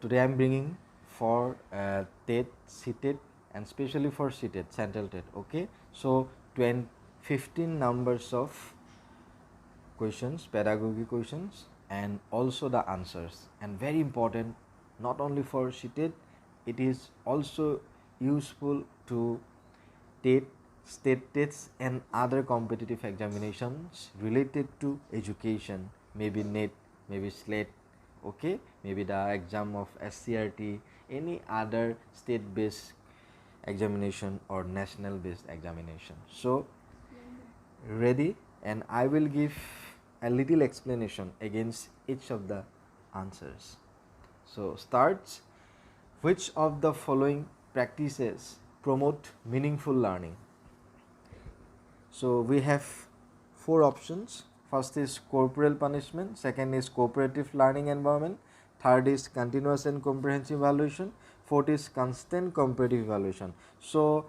Today I am bringing for TET, CTET and especially for CTET, Central TET. Okay, so 15 numbers of questions, pedagogy questions, and also the answers. And very important, not only for CTET, it is also useful to TET, state tests, and other competitive examinations related to education, maybe NET, maybe SLATE, okay, maybe the exam of SCRT, any other state based examination or national based examination. So ready, and I will give a little explanation against each of the answers. So starts, which of the following practices promote meaningful learning? So we have four options. First is corporal punishment, second is cooperative learning environment, third is continuous and comprehensive evaluation, fourth is constant comparative evaluation. So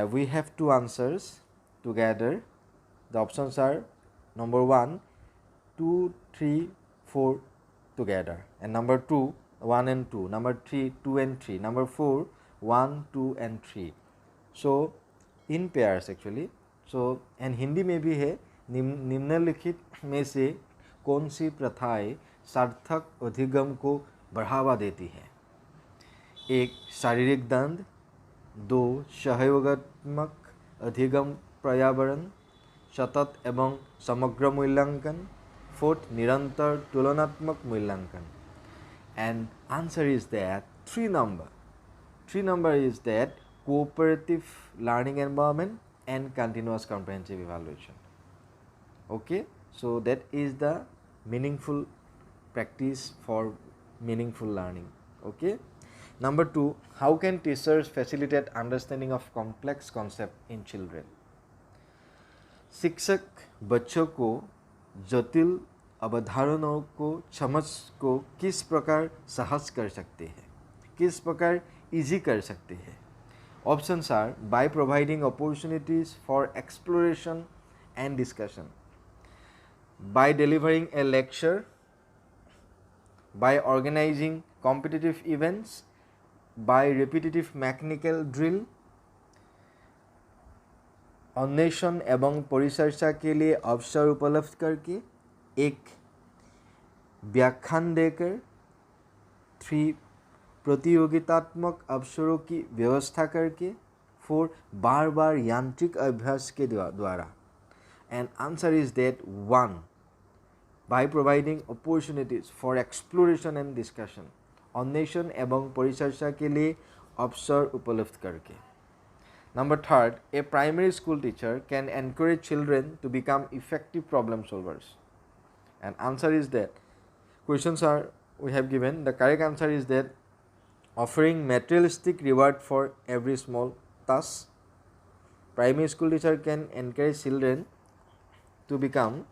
we have two answers together. The options are number 1, 2, 3, 4 together, and number 2, 1 and 2, number 3, 2 and 3, number 4, 1, 2 and 3. So in pairs actually. So and Hindi में भी है, निम्नलिखित में से कौन सी प्रथाएं सार्थक अधिगम को बढ़ावा देती है? 1. शारीरिक दंड, 2. सहयोगात्मक अधिगम पर्यावरण, सतत एवं समग्र मूल्यांकन, 4th निरंतर तुलनात्मक मूल्यांकन. And answer is that 3 number. 3 number is that cooperative learning environment and continuous comprehensive evaluation. Okay, so that is the meaningful practice for meaningful learning. Okay. Number 2, how can teachers facilitate understanding of complex concept in children? शिक्षक बच्चों को जटिल अवधारणाओं को समझ को किस प्रकार सहज कर सकते हैं, किस प्रकार इजी कर सकते हैं? Options are by providing opportunities for exploration and discussion, by delivering a lecture, by organizing competitive events, by repetitive mechanical drill, अन्वेषण एवं परिचर्चा के लिए अवसर उपलब्ध करके, एक व्याख्यान देकर, 3 प्रतियोगितात्मक अवसरों की व्यवस्था करके, 4 बार बार यांत्रिक अभ्यास के द्वारा. And answer is that 1, by providing opportunities for exploration and discussion, अन्वेषण एवं परिचर्चा के लिए अवसर उपलब्ध करके. Number 3, a primary school teacher can encourage children to become effective problem solvers. And answer is that questions are we have given. The correct answer is that offering materialistic reward for every small task. Primary school teacher can encourage children to become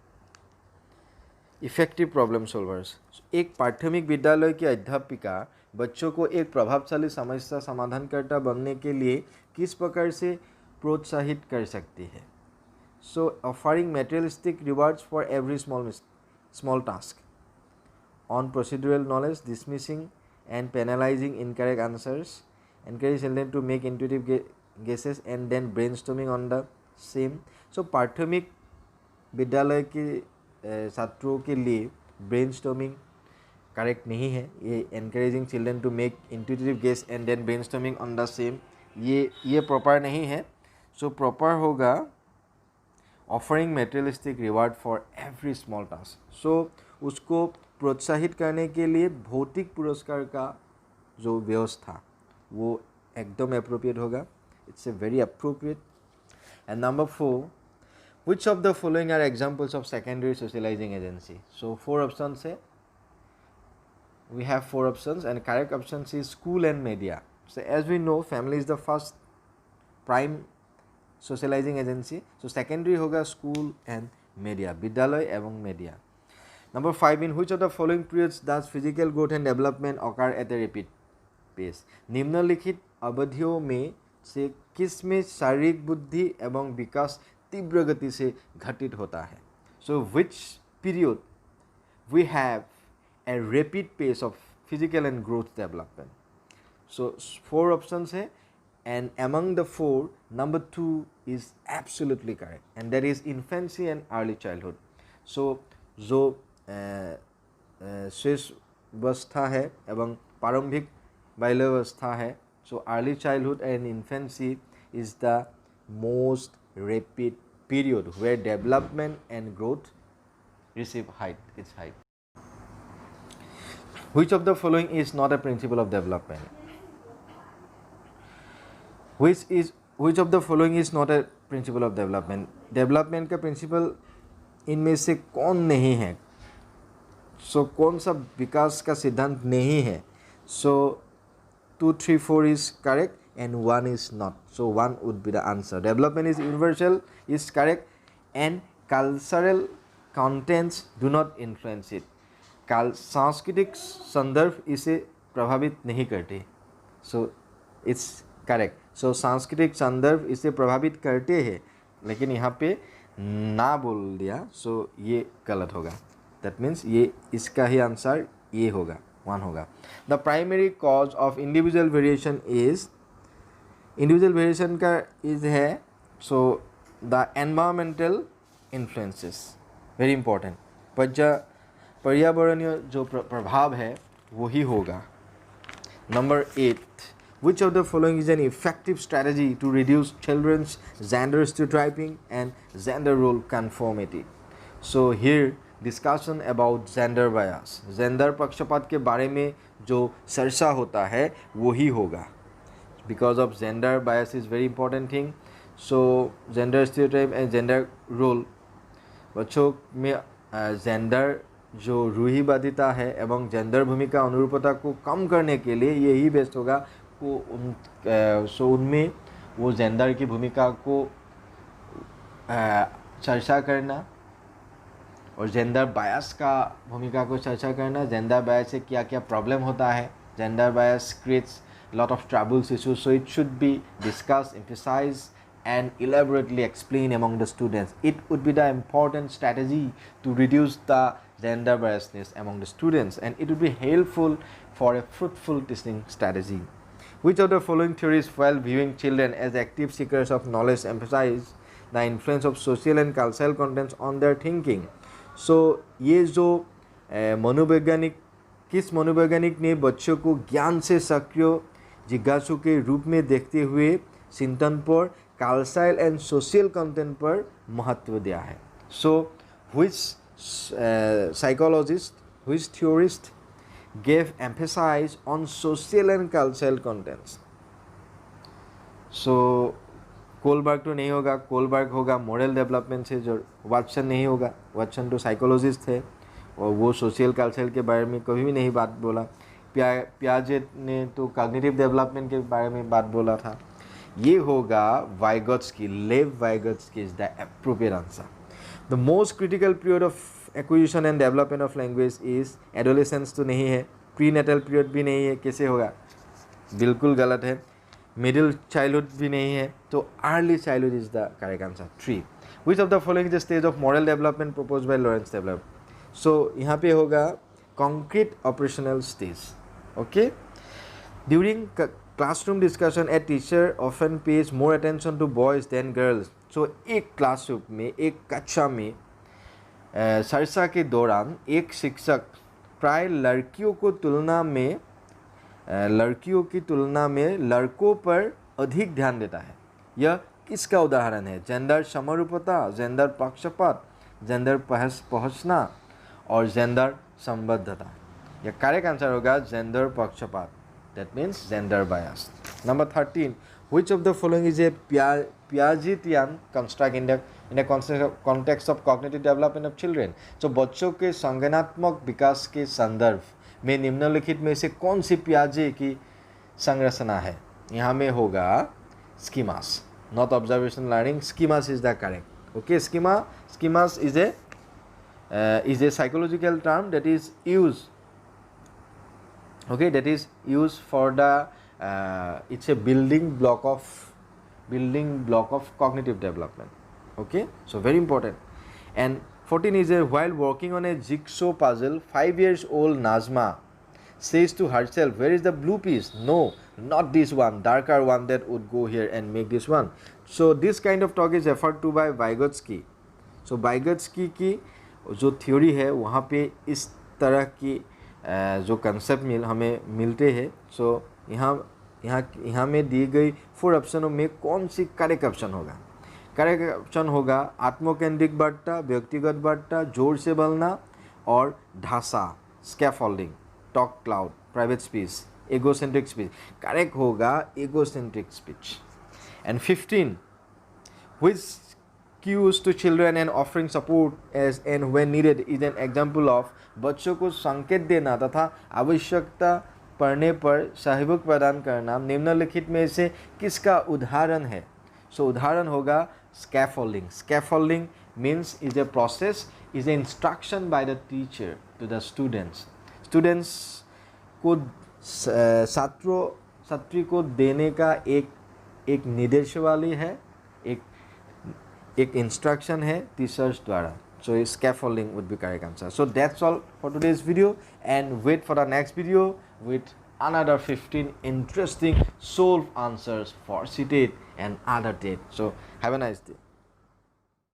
effective problem solvers. एक प्राथमिक विद्यालय की अध्यापिका बच्चों को एक प्रभावशाली समस्या समाधानकर्ता बनने के लिए किस प्रकार से प्रोत्साहित कर सकती है? So offering materialistic rewards for every small task, on procedural knowledge, dismissing and penalising incorrect answers, encourage children to make intuitive guesses and then brainstorming on the same. So प्राथमिक विद्यालय की छात्रों के लिए ब्रेनस्टॉर्मिंग करेक्ट नहीं है. ये encouraging children to make intuitive guess and then brainstorming on the same, ये प्रॉपर नहीं है. सो प्रॉपर होगा offering materialistic reward for every small task. So उसको प्रोत्साहित करने के लिए भौतिक पुरस्कार का जो व्यवस्था वो एकदम अप्रोप्रिएट होगा. It's a very appropriate. And number 4, which of the following are examples of secondary socializing agency? So 4 options है. We have 4 options and correct option is school and media. So as we know, family is the first prime socializing agency. So secondary होगा school and media, विद्यालय एवं media. Number 5, in which of the following periods does physical growth and development occur at a rapid pace? निम्नलिखित अवधियों में से किस में शारीरिक बुद्धि एवं विकास तीव्र गति से घटित होता है? So which period we have a rapid pace of physical and growth development. So 4 options है, and among the 4, number 2 is absolutely correct, and that is infancy and early childhood. So जो शिशुवस्था है एवं प्रारंभिक बाल्यावस्था है, so early childhood and infancy is the most rapid period where development and growth receive its height. Which of the following is not a principle of development? Which of the following is not a principle of development? Development का principle इनमें से कौन नहीं है? So कौन सा विकास का सिद्धांत नहीं है? So 2, 3, 4 is correct and 1 is not. So 1 would be the answer. Development is universal is correct, and cultural contents do not influence it. सांस्कृतिक संदर्भ इसे प्रभावित नहीं करते. So it's correct. So सांस्कृतिक संदर्भ इसे प्रभावित करते हैं, लेकिन यहाँ पे ना बोल दिया, so ये गलत होगा. That means ये इसका ही आंसर ये होगा, 1 होगा. The primary cause of individual variation is, individual variation का is है, so the environmental influences, very important. पर्यावरणीय जो प्रभाव है वही होगा. Number 8, which of the following is an effective strategy to reduce children's gender stereotyping and gender role conformity? So here discussion about gender bias, gender पक्षपात के बारे में जो चर्चा होता है वही होगा. Because of gender bias is very important thing. So gender stereotype and gender role, बच्चों में gender जो रूढ़िवादिता है एवं जेंडर भूमिका अनुरूपता को कम करने के लिए यही बेस्ट होगा सो उनमें वो जेंडर की भूमिका को चर्चा करना और जेंडर बायस का भूमिका को चर्चा करना. जेंडर बायस से क्या क्या प्रॉब्लम होता है, gender bias creates lot of troubles issues, so it should be discussed, emphasized and elaborately explained among the students. It would be the important strategy to reduce the gender biasness among the students, and it would be helpful for a fruitful teaching strategy. Which of the following theories, while viewing children as active seekers of knowledge, emphasize the influence of social and cultural contents on their thinking? So ये जो मनोवैज्ञानिक, किस मनोवैज्ञानिक ने बच्चों को ज्ञान से सक्रिय जिज्ञासु के रूप में देखते हुए चिंतन पर, कल्चरल एंड सोशल कंटेंट पर महत्व दिया है? सो which psychologist, which theorist gave emphasis on social and cultural contents? So Kohlberg तो नहीं होगा, कोलबर्ग होगा मॉरल डेवलपमेंट से. जो वाटसन नहीं होगा, वाटसन तो साइकोलॉजिस्ट थे और वो सोशल कल्चर के बारे में कभी भी नहीं बात बोला. पियाजेट ने तो कॉग्निटिव डेवलपमेंट के बारे में बात बोला था. ये होगा वाइगोत्स्की, लेव Vygotsky is the appropriate answer. The most critical period of acquisition and development of language is adolescence. तो नहीं है, प्री नेटल पीरियड भी नहीं है, कैसे होगा? बिल्कुल गलत है. मिडिल चाइल्डहुड भी नहीं है, तो early childhood is the correct answer. 3. Which of the following the stage of moral development propose by Lawrence develop? So यहाँ पे होगा concrete operational stage. Okay, during classroom discussion a teacher often pays more attention to boys than girls. So एक classroom में, एक कक्षा में चर्चा के दौरान एक शिक्षक प्राय लड़कियों की तुलना में लड़कों पर अधिक ध्यान देता है. यह किसका उदाहरण है? जेंडर समरूपता, जेंडर पक्षपात, जेंडर पहुंचना और जेंडर संबद्धता. या करेक्ट आंसर होगा जेंडर पक्षपात. That means gender bias. Number 13, which of the following is a Piagetian construct in the context of cognitive development of children? So बच्चों के संज्ञानात्मक विकास के संदर्भ में निम्नलिखित में से कौन सी पियाजे की संरचना है? यहाँ में होगा schemas, not observation learning. Schemas is the correct. Okay, schemas is a psychological term that is used. Okay, that is used for the it's a building block of cognitive development. Okay, so very important. And 14 is while working on a jigsaw puzzle, 5 years old Nazma says to herself, where is the blue piece? No, not this one, darker one that would go here and make this one. So this kind of talk is referred to by Vygotsky. So Vygotsky की जो theory है वहाँ पे इस तरह की जो concept हमें मिलते हैं. सो यहाँ में दी गई 4 ऑप्शनों में कौन सी करेक्ट ऑप्शन होगा? करेक्ट ऑप्शन होगा आत्मकेंद्रिक वार्ता, व्यक्तिगत वार्ता, जोर से बोलना और ढांचा, scaffolding, talk cloud, private speech, egocentric speech. Correct होगा egocentric speech. And 15, which cues to children and offering support as and when needed is an example of बच्चों को संकेत देना तथा आवश्यकता पड़ने पर सहयोग प्रदान करना निम्नलिखित में से किसका उदाहरण है? सो उदाहरण होगा scaffolding. Scaffolding means is a process, is a instruction by the teacher to the students. Students को छात्री को देने का एक निर्देशावली है, एक इंस्ट्रक्शन है टीचर्स द्वारा. So scaffolding would be correct answer. So that's all for today's video, and wait for the next video with another 15 interesting solved answers for CTET and other TET. So have a nice day.